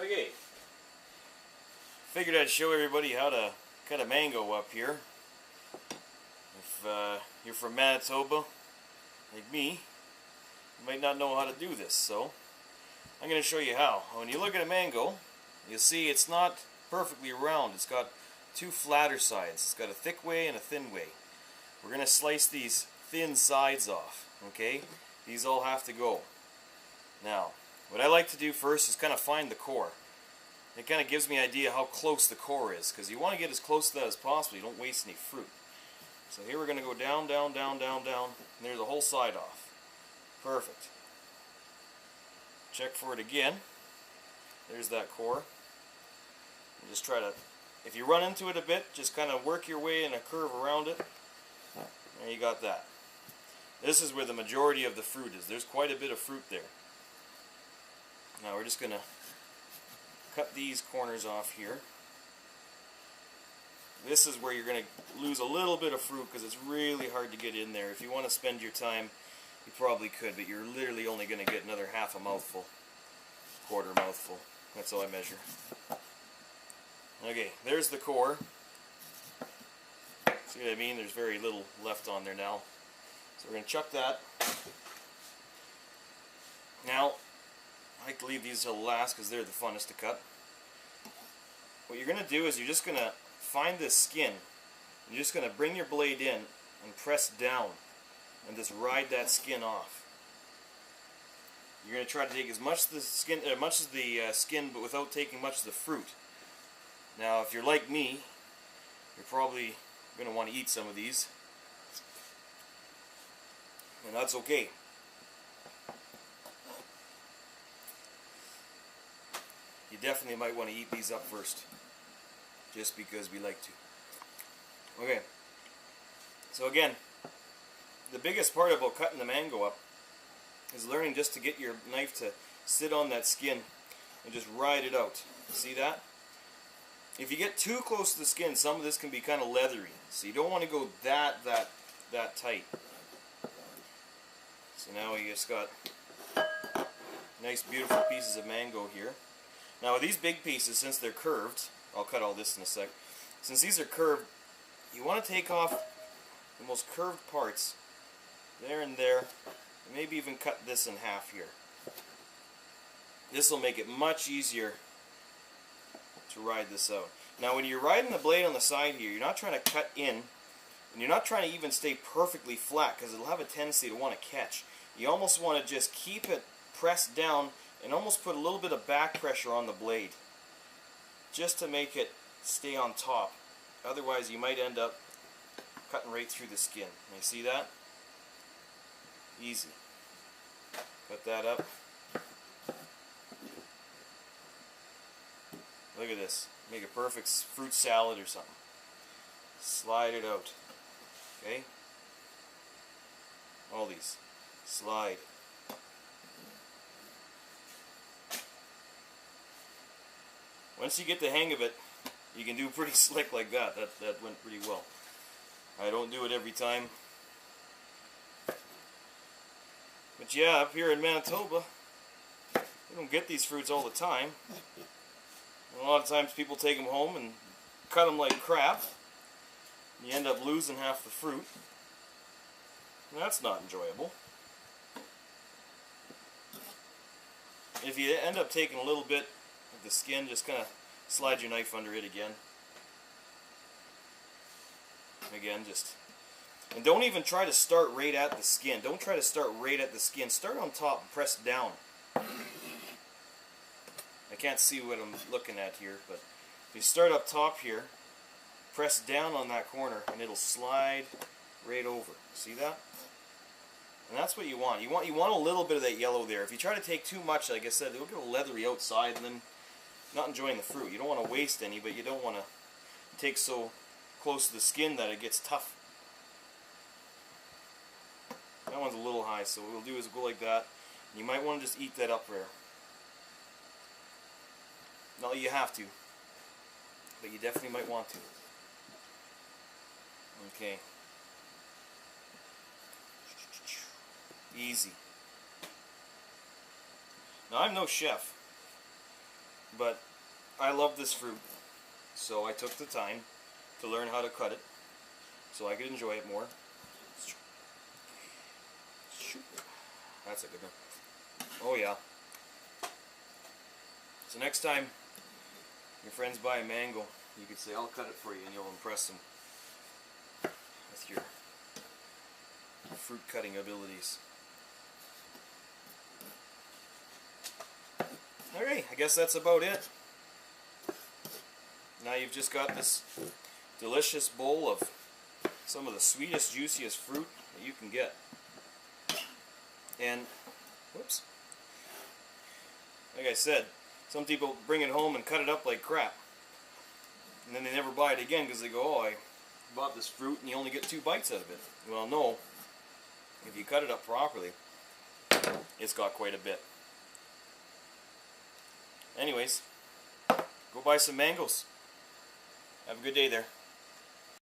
Okay, figured I'd show everybody how to cut a mango up here. If you're from Manitoba, like me, you might not know how to do this, so I'm going to show you how. When you look at a mango, you'll see it's not perfectly round. It's got two flatter sides. It's got a thick way and a thin way. We're going to slice these thin sides off, okay? These all have to go. Now, what I like to do first is kind of find the core. It kind of gives me an idea how close the core is, because you want to get as close to that as possible. You don't waste any fruit. So here we're going to go down, down, down, down, down, and there's the whole side off. Perfect. Check for it again. There's that core. And just try to, if you run into it a bit, just kind of work your way in a curve around it. There you got that. This is where the majority of the fruit is. There's quite a bit of fruit there. Now we're just going to cut these corners off here. This is where you're going to lose a little bit of fruit because it's really hard to get in there. If you want to spend your time, you probably could, but you're literally only going to get another half a mouthful, quarter mouthful. That's all I measure. Okay, there's the core. See what I mean? There's very little left on there now. So we're going to chuck that. Now, I like to leave these till last because they're the funnest to cut. What you're going to do is you're just going to find this skin. You're just going to bring your blade in and press down and just ride that skin off. You're going to try to take as much of the skin, but without taking much of the fruit. Now, if you're like me, you're probably going to want to eat some of these, and that's okay. You definitely might want to eat these up first, just because we like to. Okay, so again, the biggest part about cutting the mango up is learning just to get your knife to sit on that skin and just ride it out. See that? If you get too close to the skin, some of this can be kind of leathery, so you don't want to go that tight. So now we just got nice beautiful pieces of mango here. Now with these big pieces, since they're curved, I'll cut all this in a sec. Since these are curved, you want to take off the most curved parts, there and there, and maybe even cut this in half here. This will make it much easier to ride this out. Now when you're riding the blade on the side here, you're not trying to cut in, and you're not trying to even stay perfectly flat, because it'll have a tendency to want to catch. You almost want to just keep it pressed down and almost put a little bit of back pressure on the blade, just to make it stay on top. Otherwise you might end up cutting right through the skin. You see that? Easy. Cut that up. Look at this. Make a perfect fruit salad or something. Slide it out. Okay? All these. Slide. Once you get the hang of it, you can do pretty slick like that. That went pretty well. I don't do it every time. But yeah, up here in Manitoba, we don't get these fruits all the time. And a lot of times people take them home and cut them like crap. You end up losing half the fruit. And that's not enjoyable. If you end up taking a little bit of the skin, just kind of slide your knife under it again. Again, just... And don't even try to start right at the skin. Don't try to start right at the skin. Start on top and press down. I can't see what I'm looking at here, but if you start up top here, press down on that corner and it'll slide right over. See that? And that's what you want. You want a little bit of that yellow there. If you try to take too much, like I said, it'll get leathery outside and then not enjoying the fruit. You don't want to waste any, but you don't want to take so close to the skin that it gets tough. That one's a little high, so what we'll do is go like that. You might want to just eat that up there. Not that you have to, but you definitely might want to. Okay. Easy. Now I'm no chef, But I love this fruit, so I took the time to learn how to cut it so I could enjoy it more. That's a good one. Oh yeah. So next time your friends buy a mango, you could say, I'll cut it for you, and you'll impress them with your fruit cutting abilities. Alright, I guess that's about it. Now you've just got this delicious bowl of some of the sweetest, juiciest fruit that you can get. And, whoops, like I said, some people bring it home and cut it up like crap. And then they never buy it again because they go, oh, I bought this fruit and you only get 2 bites out of it. Well, no. If you cut it up properly, it's got quite a bit. Anyways, go buy some mangoes. Have a good day there.